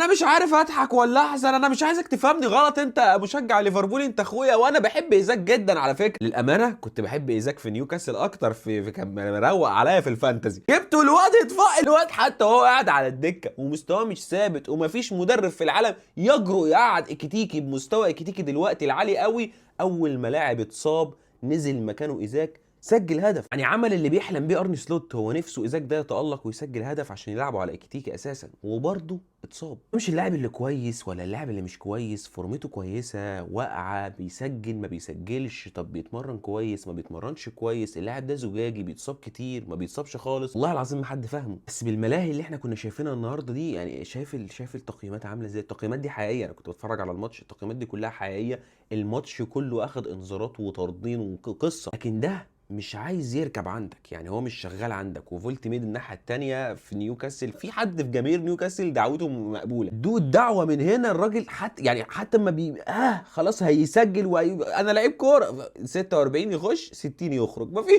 انا مش عارف اضحك ولا احزن، انا مش عايزك تفهمني غلط، انت مشجع ليفربول، انت اخويا، وانا بحب ايزاك جدا على فكره. للامانه كنت بحب ايزاك في نيوكاسل اكتر، كان مروق عليا في الفانتزي. جبته الواد يطفق الواد حتى وهو قاعد على الدكه، ومستواه مش ثابت، ومفيش مدرب في العالم يجرؤ يقعد اكتيكي بمستوى اكتيكي دلوقتي العالي قوي. اول ما لاعب اتصاب نزل مكانه ايزاك، سجل هدف. يعني عمل اللي بيحلم بيه ارني سلوت، هو نفسه ايزاك ده يتالق ويسجل هدف عشان يلعبوا على اكتيكي اساسا، وبرضه اتصاب. مش اللاعب اللي كويس ولا اللاعب اللي مش كويس، فورمته كويسه واقعه، بيسجل ما بيسجلش، طب بيتمرن كويس ما بيتمرنش كويس، اللاعب ده زجاجي، بيتصاب كتير ما بيتصابش خالص، والله العظيم ما حد فاهمه. بس بالملاهي اللي احنا كنا شايفينها النهارده دي، يعني شايف التقييمات عامله ازاي؟ التقييمات دي حقيقيه، انا كنت بتفرج على الماتش، التقييمات دي كلها حقيقيه، الماتش كله اخد انذارات وطردين وقصه، لكن ده مش عايز يركب عندك، يعني هو مش شغال عندك. وفولت ميد الناحيه التانيه في نيوكاسل، في حد في جماهير نيوكاسل دعوته مقبوله، دو الدعوه من هنا الراجل، حتى ما بي خلاص هيسجل انا لعيب كوره، 46 يخش 60 يخرج، ما في